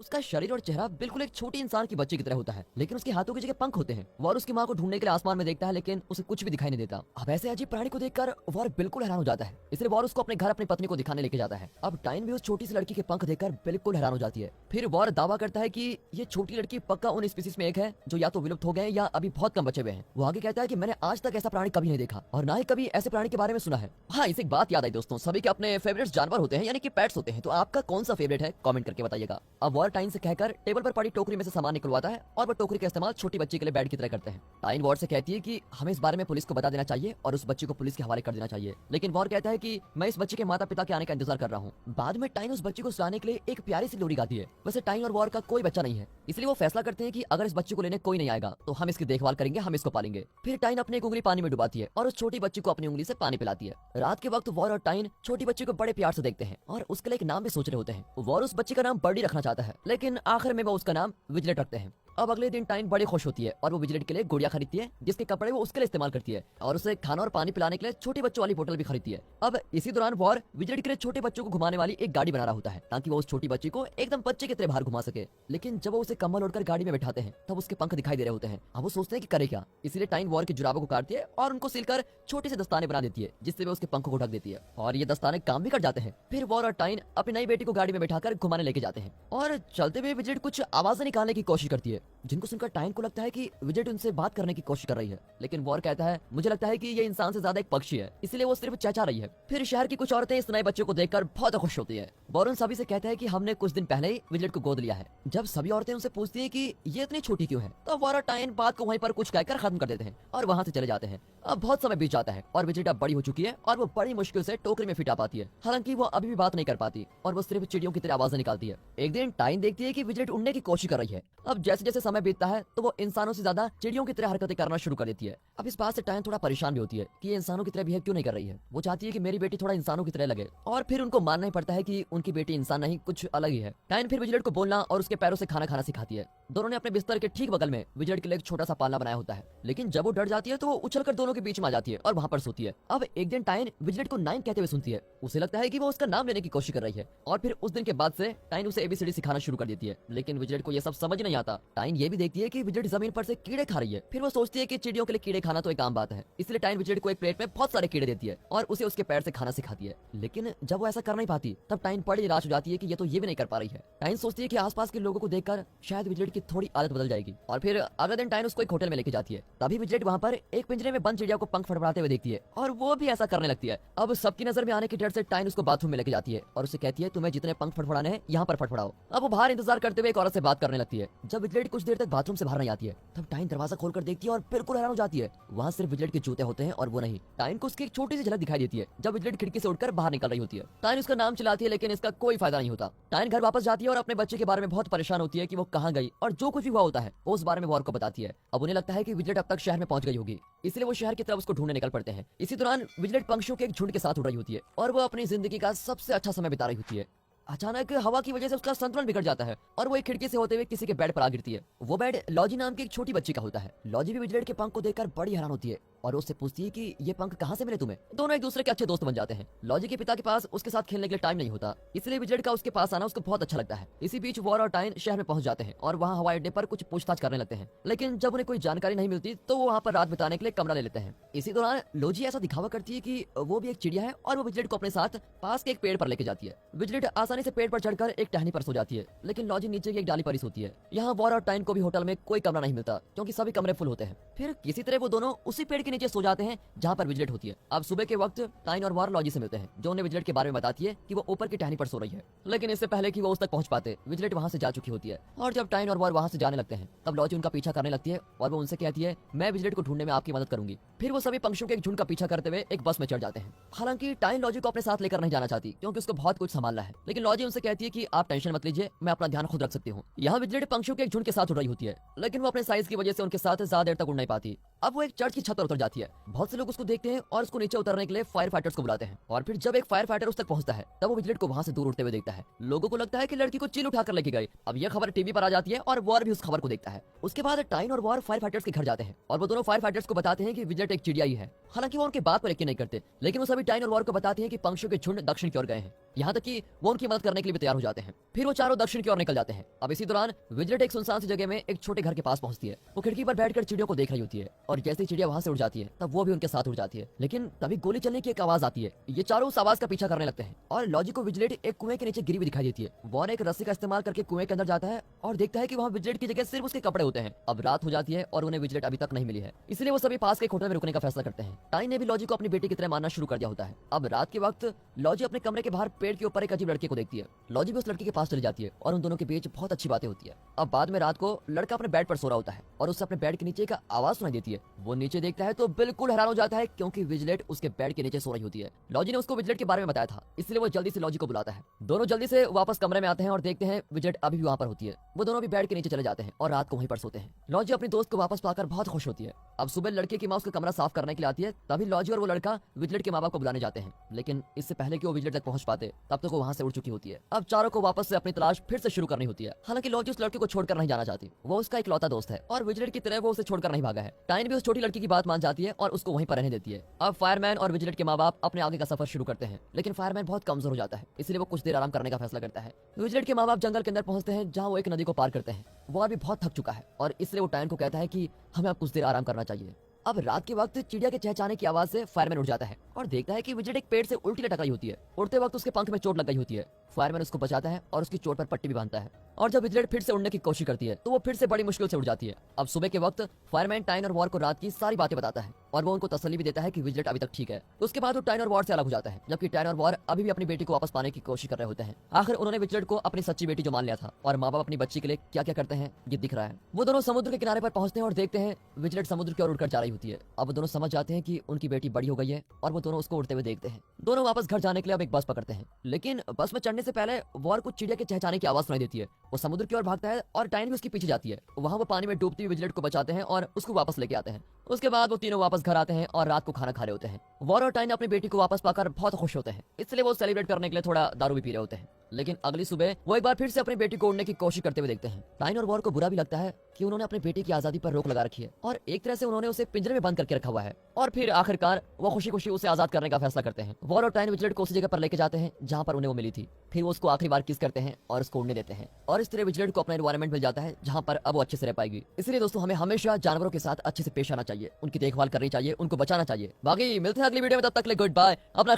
उसका शरीर और चेहरा बिल्कुल एक छोटी इंसान की बच्चे की तरह होता है, लेकिन उसके हाथों की जगह पंख होते हैं। वॉर उसकी माँ को ढूंढने के लिए आसमान में देखता है, लेकिन उसे कुछ भी दिखाई नहीं देता। अब ऐसे अजीब प्राणी को देखकर वॉर बिल्कुल हैरान हो जाता है, इसलिए वॉर उसको अपने घर अपनी पत्नी को दिखाने लेके जाता है। अब टाइन भी उस छोटी सी लड़की के पंख देखकर बिल्कुल हैरान हो जाती है। फिर वॉर दावा करता है कि ये छोटी लड़की पक्का उन स्पीसीज में एक है जो या तो विलुप्त हो गए या अभी बहुत कम बचे हुए हैं। वो आगे कहता है कि मैंने आज तक ऐसा प्राणी कभी नहीं देखा और ना ही कभी ऐसे प्राणी के बारे में सुना है। हाँ, इसे एक बात याद आई दोस्तों, सभी के अपने फेवरेट जानवर होते हैं, यानी कि पेट्स होते हैं। तो आपका कौन सा फेवरेट है कमेंट करके बताइएगा। अब वॉर टाइन से कहकर टेबल पर पड़ी टोकरी में से सामान निकलवाता है और वो टोकरी का इस्तेमाल छोटी बच्ची के लिए बेड की तरह करते हैं। टाइन वॉर से कहती है कि हमें इस बारे में पुलिस को बता देना चाहिए और उस बच्ची को पुलिस के हवाले कर देना चाहिए, लेकिन वॉर कहता है कि मैं इस बच्चे के माता पिता के आने का इंतजार कर रहा हूँ। बाद में टाइन उस बच्ची को सुलाने के लिए एक प्यारी सी लोरी गाती है। वैसे टाइन और वॉर का कोई बच्चा नहीं है, इसलिए वो फैसला करते हैं कि अगर इस बच्चे को लेने कोई नहीं आएगा तो हम इसकी देखभाल करेंगे, हम इसको पालेंगे। फिर टाइन अपनी एक उंगली पानी में डुबाती है और उस छोटी बच्ची को अपनी उंगली से पानी पिलाती है। रात के वक्त वॉर और टाइन छोटी बच्ची को बड़े प्यार से देखते हैं और उसके लिए एक नाम भी सोच रहे होते हैं। वॉर उस बच्ची का नाम बर्डी रखना चाहता है, लेकिन आखिर में वो उसका नाम विजिलेट रखते हैं। अब अगले दिन टाइन बड़ी खुश होती है और वो विजिलेट के लिए गुड़िया खरीदती है, जिसके कपड़े वो उसके लिए इस्तेमाल करती है और उसे खाना और पानी पिलाने के लिए छोटे बच्चों वाली बोतल भी खरीदती है। अब इसी दौरान वॉर विजिलेट के लिए छोटे बच्चों को घुमाने वाली एक गाड़ी बना रहा होता है, ताकि वो उस छोटी बच्ची को एकदम बच्चे की तरह बाहर घुमा सके। लेकिन जब वो उसे कम्बल ओढ़कर गाड़ी में बैठाते हैं तब उसके पंख दिखाई दे रहे होते हैं। अब वो सोचते हैं कि करे क्या, इसलिए टाइन वॉर की जुराबों को काटती है और उनको सिलकर छोटे से दस्ताने बना देती है, जिससे वो उसके पंखों को ढक देती है और ये दस्ताने काम भी कर जाते हैं। फिर वॉर और टाइन अपनी नई बेटी को गाड़ी में बैठाकर घुमाने लेके जाते हैं और चलते हुए विजिलेट कुछ आवाजें निकालने की कोशिश करती है, जिनको सुनकर टाइन को लगता है कि विजिलेट उनसे बात करने की कोशिश कर रही है। लेकिन वॉर कहता है मुझे लगता है कि ये इंसान से ज्यादा एक पक्षी है, इसलिए वो सिर्फ चहचा रही है। फिर शहर की कुछ औरतें इस नए बच्चे को देखकर बहुत खुश होती है। वॉर उन सभी से कहता है कि हमने कुछ दिन पहले ही विजिलेट को गोद लिया है। जब सभी औरतें उनसे पूछती है कि ये इतनी छोटी क्यों है, तो वॉर और टाइन बात को वहीं पर कुछ कहकर खत्म कर देते हैं और वहां से चले जाते हैं। अब बहुत समय बीत जाता है और विजिलेट अब बड़ी हो चुकी है और वो बड़ी मुश्किल से टोकरी में फिट आ पाती है। हालांकि वो अभी भी बात नहीं कर पाती और वो सिर्फ चिड़ियों की तरह आवाजें निकालती है। एक दिन टाइन देखती है कि विजिलेट उड़ने की कोशिश कर रही है। अब जैसे जैसे समय बीतता है तो वो इंसानों से ज्यादा चिड़ियों की तरह हरकतें करना शुरू कर देती है। अब इस बात से टाइन थोड़ा परेशान भी होती है कि ये इंसानों की तरह बिहेव क्यों नहीं कर रही है। वो चाहती है कि मेरी बेटी थोड़ा इंसानों की तरह लगे और फिर उनको मानना ही पड़ता है कि उनकी बेटी इंसान नहीं कुछ अलग ही है। टाइन फिर विजिलेट को बोलना और उसके पैरों से खाना खाना सिखाती है। दोनों ने अपने बिस्तर के ठीक बगल में विजिलेट के लिए एक छोटा सा पालना बनाया होता है, लेकिन जब वो डर जाती है तो वो उछलकर दोनों के बीच में आ जाती है और वहां पर सोती है। अब एक दिन टाइन विजिलेट को नाइन कहते हुए सुनती है। उसे लगता है कि वो उसका नाम लेने की कोशिश कर रही है और फिर उस दिन के बाद से टाइन उसे एबीसीडी सिखाना शुरू कर देती है। लेकिन विजिलेट को ये सब समझ नहीं आता। टाइन ये भी देखती है कि विजिलेट जमीन पर से कीड़े खा रही है। फिर वो सोचती है कि चिड़ियों के लिए कीड़े खाना तो एक आम बात है, इसलिए टाइन विजिलेट को एक प्लेट में बहुत सारे कीड़े देती है और उसे उसके पैर से खाना सिखाती है। लेकिन जब वो ऐसा कर नहीं पाती तब टाइन बड़ी निराश हो जाती है कि ये तो ये भी नहीं कर पा रही है। टाइन सोचती है कि आसपास के लोगों को देखकर शायद विजिलेट की थोड़ी आदत बदल जाएगी और फिर अगले दिन टाइन उसको एक होटल में लेके जाती है। तभी विजिलेट वहां पर एक पिंजरे में बंद चिड़िया को पंख फड़फड़ाते हुए देखती है और वो भी ऐसा करने लगती है। अब सबकी नजर में आने के डर से टाइन उसको बाथरूम में लेके जाती है और उसे कहती है तुम्हें जितने पंख फड़फड़ाने हैं यहाँ पर फड़फड़ाओ। अब वो बाहर इंतजार करते हुए एक औरत से बात करने लगती है। जब विजिलेट कुछ देर तक बाथरूम से बाहर नहीं आती है तब टाइन दरवाजा खोलकर देखती है और बिल्कुल हैरान हो जाती है। वहाँ सिर्फ विजिलेट के जूते होते हैं और वो नहीं। टाइन को उसकी एक छोटी सी झलक दिखाई देती है जब विजिलेट खिड़की से उठकर बाहर निकल रही होती है। टाइन उसका नाम चिल्लाती है, लेकिन इसका कोई फायदा नहीं होता। टाइन घर वापस जाती है और अपने बच्चे के बारे में बहुत परेशान होती है कि वो कहाँ गई और जो कुछ भी हुआ होता है वो उस बारे में वॉर को बताती है। अब उन्हें लगता है कि विजिलेट अब तक शहर में पहुंच गई होगी, इसलिए वो शहर की तरफ उसको ढूंढने निकल पड़ते हैं। इसी दौरान विजिलेट पंक्षियों के एक झुंड के साथ उड़ रही होती है और वो अपनी जिंदगी का सबसे अच्छा समय बिता रही होती है। अचानक हवा की वजह से उसका संतुलन बिगड़ जाता है और वो एक खिड़की से होते हुए किसी के बेड पर आ गिरती है। वो बेड लॉजी नाम की एक छोटी बच्ची का होता है। लॉजी भी विजिलेट के पंख को देखकर बड़ी हैरान होती है और उससे पूछती है कि ये पंख कहाँ से मिले तुम्हें। दोनों एक दूसरे के अच्छे दोस्त बन जाते हैं। लॉजी के पिता के पास उसके साथ खेलने के लिए टाइम नहीं होता, इसलिए विजिलेट का उसके पास आना उसको बहुत अच्छा लगता है। इसी बीच वॉर और टाइन शहर में पहुंच जाते हैं और वहाँ हवाई अड्डे पर कुछ पूछताछ करने लगते हैं, लेकिन जब उन्हें कोई जानकारी नहीं मिलती तो वो वहाँ पर रात बिताने के लिए कमरा ले लेते हैं। इसी दौरान लॉजी ऐसा दिखावा करती है कि वो भी एक चिड़िया है और वो विजिलेट को अपने साथ पास के एक पेड़ पर लेके जाती है। विजिलेट आसानी से पेड़ पर चढ़कर एक टहनी पर सो जाती है, लेकिन लॉजी नीचे की एक डाली पर ही सोती है। यहाँ वॉर और टाइन को भी होटल में कोई कमरा नहीं मिलता क्योंकि सभी कमरे फुल होते हैं। फिर किसी तरह वो दोनों उसी पेड़ के नीचे सो जाते हैं जहाँ पर विजिलेट होती है। अब सुबह के वक्त टाइन और वॉर लॉजी से मिलते हैं, जो उन्हें विजिलेट के बारे में बताती है कि वो ऊपर की टहनी पर सो रही है। लेकिन इससे पहले कि वो उस तक पहुंच पाते विजिलेट वहां से जा चुकी होती है और जब टाइन और वॉर वहां से जाने लगते हैं तब लॉजी उनका पीछा करने लगती है और वो उनसे कहती है मैं विजिलेट को ढूंढने में आपकी मदद करूंगी। फिर वो सभी पंक्षियों के एक झुंड का पीछा करते हुए एक बस में चढ़ जाते हैं। हालांकि टाइन लॉजी को अपने साथ लेकर नहीं जाना चाहती क्योंकि उसको बहुत कुछ संभालना है, लेकिन लॉजी उनसे कहती है कि आप टेंशन मत लीजिए, मैं अपना ध्यान खुद रख सकती हूँ। यहाँ विजिलेट पंक्षियों के एक झुंड के साथ उड़ रही होती है, लेकिन वो अपने साइज की वजह से उनके साथ ज्यादा देर तक उड़ नहीं पाती। अब वो एक चर्च की छत पर उतर जाती है। बहुत से लोग उसको देखते हैं और उसको नीचे उतरने के लिए फायर फाइटर्स को बुलाते हैं और फिर जब एक फायर फाइटर उस तक पहुंचता है तब वो विजिलेट को वहां से दूर उड़ते हुए देखता है। लोगों को लगता है कि लड़की को चिल उठाकर लेके गए। अब यह खबर टीवी पर आ जाती है और वॉर भी उस खबर को देखता है। उसके बाद टाइन और वॉर फायर फाइटर्स के घर जाते हैं और वो दोनों फायर फाइटर्स को बताते हैं कि विजिलेट एक चिड़िया ही है। हालांकि वो उनके बात पर यकीन नहीं करते, लेकिन वो सभी टाइन और वॉर को बताते हैं कि पंक्षियों के झुंड दक्षिण की ओर गए हैं यहाँ तक कि वो उनकी मदद करने के लिए भी तैयार हो जाते हैं। फिर वो चारों दक्षिण की ओर निकल जाते हैं। अब इसी दौरान विजिलेट एक सुनसान सी जगह में एक छोटे घर के पास पहुंचती है। वो खिड़की पर बैठकर चिड़ियों को देख रही होती है और जैसे ही चिड़िया वहां से उड़ जाती है तब वो भी उनके साथ उड़ जाती है। लेकिन तभी गोली चलने की एक आवाज आती है। ये चारों उस आवाज का पीछा करने लगते हैं और लॉजी को विजिलेट एक कुएं के नीचे गिरी हुई दिखाई देती है। वॉर एक रस्सी का इस्तेमाल करके कुएं के अंदर जाता है और देखता है कि वहाँ विजिलेट की जगह सिर्फ उसके कपड़े होते हैं। अब रात हो जाती है और उन्हें विजिलेट अभी तक नहीं मिली है, इसलिए वो सभी पास के एक होटल में रुकने का फैसला करते हैं। टाइन ने भी लॉजी को अपनी बेटी की तरह मानना शुरू कर दिया होता है। अब रात के वक्त लॉजी अपने कमरे के बाहर पेड़ के ऊपर एक अजीब लड़के को देखती है। लॉजी भी उस लड़के के पास चली जाती है और उन दोनों के बीच बहुत अच्छी बातें होती है। अब बाद में रात को लड़का अपने बेड पर सो रहा होता है और उससे अपने बेड के नीचे एक आवाज सुनाई देती है। वो नीचे देखता है तो बिल्कुल हैरान हो जाता है क्योंकि विजिलेट उसके बेड के नीचे सो रही होती है। लॉजी ने उसको विजिलेट के बारे में बताया था, इसलिए वो जल्दी से लॉजी को बुलाता है। दोनों जल्दी से वापस कमरे में आते हैं और देखते हैं विजिलेट अभी भी वहाँ पर होती है। वो दोनों भी बेड के नीचे चले जाते हैं और रात को वहीं पर सोते हैं। लॉजी अपनी दोस्त को वापस पाकर बहुत खुश होती है। अब सुबह लड़के की माँ उसका कमरा साफ करने के लिए आती है। तभी लॉजी और वो लड़का विजिलेट के माँ बाप को बुलाने जाते हैं, लेकिन इससे पहले कि वो विजिलेट तक पहुंच पाते तब तक वो वहां से उड़ चुकी होती है। अब चारों को वापस से अपनी तलाश फिर से शुरू करनी होती है। हालांकि लॉजी उस लड़के को छोड़कर नहीं जाना चाहती, वो उसका इकलौता दोस्त है और विजिलेट की तरह वो उसे छोड़कर नहीं भागा है। टाइन भी उस छोटी लड़की की बात मान जाती है और उसको वहीं पर रहने देती है। अब फायरमैन और विजिलेट के माँ बाप अपने आगे का सफर शुरू करते हैं, लेकिन फायरमैन बहुत कमजोर हो जाता है, इसलिए वो कुछ देर आराम करने का फैसला करता है। विजिलेट के माँ बाप जंगल के अंदर पहुंचते हैं जहाँ वो एक नदी को पार करते हैं। वो अभी बहुत थक चुका है और इसलिए वो टाइन को कहता है कि हमें अब कुछ देर आराम करना चाहिए। अब रात के वक्त चिड़िया के चहचहाने की आवाज से फायरमैन उठ जाता है और देखता है कि विजिलेट एक पेड़ से उल्टी लटक रही होती है। उड़ते वक्त उसके पंख में चोट लग गई होती है। फायरमैन उसको बचाता है और उसकी चोट पर पट्टी भी बांधता है और जब विजिलेट फिर से उड़ने की कोशिश करती है तो वो फिर से बड़ी मुश्किल से उड़ जाती है। अब सुबह के वक्त फायरमैन टाइन और वॉर को रात की सारी बातें बताता है और वो उनको तसल्ली भी देता है कि विजिलेट अभी तक ठीक है। उसके बाद वो टाइन और वॉर से अलग हो जाता है, जबकि टाइन और वॉर अभी भी अपनी बेटी को वापस पाने की कोशिश कर रहे होते हैं। आखिर उन्होंने विजिलेट को अपनी सच्ची बेटी जो मान लिया था और माँ बाप अपनी बच्ची के लिए क्या क्या करते हैं ये दिख रहा है। वो दोनों समुद्र के किनारे पर पहुंचते हैं और देखते हैं विजिलेट समुद्र की ओर उड़कर जा रही होती है। अब वो दोनों समझ जाते हैं कि उनकी बेटी बड़ी हो गई है और वो दोनों उसको उड़ते हुए देखते हैं। दोनों वापस घर जाने के लिए अब एक बस पकड़ते हैं, लेकिन बस में चढ़ने से पहले वॉर को चिड़िया के चहचहाने की आवाज सुनाई देती है। वो समुद्र की ओर भागता है और टाइन भी उसके पीछे जाती है। वहाँ वो पानी में डूबती हुई विजिलेट को बचाते हैं और उसको वापस लेके आते हैं। उसके बाद वो तीनों वापस घर आते हैं और रात को खाना खा रहे होते हैं। वॉर और टाइन अपनी बेटी को वापस पाकर बहुत खुश होते हैं, इसलिए वो सेलिब्रेट करने के लिए थोड़ा दारू भी पी रहे होते हैं। लेकिन अगली सुबह वो एक बार फिर से अपनी बेटी को उड़ने की कोशिश करते हुए देखते हैं। टाइन और वॉर को बुरा भी लगता है कि उन्होंने अपने बेटे की आजादी पर रोक लगा रखी है और एक तरह से उन्होंने उसे पिंजरे में बंद करके रखा हुआ है। और फिर आखिरकार वो खुशी खुशी उसे आजाद करने का फैसला करते हैं। वॉर और टाइन विजिलेट को उसी जगह पर लेके जाते हैं जहाँ पर उन्हें वो मिली थी। फिर वो उसको आखिरी बार किस करते हैं और उसको उड़ने देते हैं और इस तरह विजिलेट को अपना एनवायरनमेंट मिल जाता है जहाँ पर अब वो अच्छे से रह पाएगी। इसलिए दोस्तों हमें हमेशा जानवरों के साथ अच्छे से पेश आना चाहिए, उनकी देखभाल करनी चाहिए, उनको बचाना चाहिए। बाकी मिलते हैं अगली वीडियो में, तब तक के लिए गुड बाय। अपना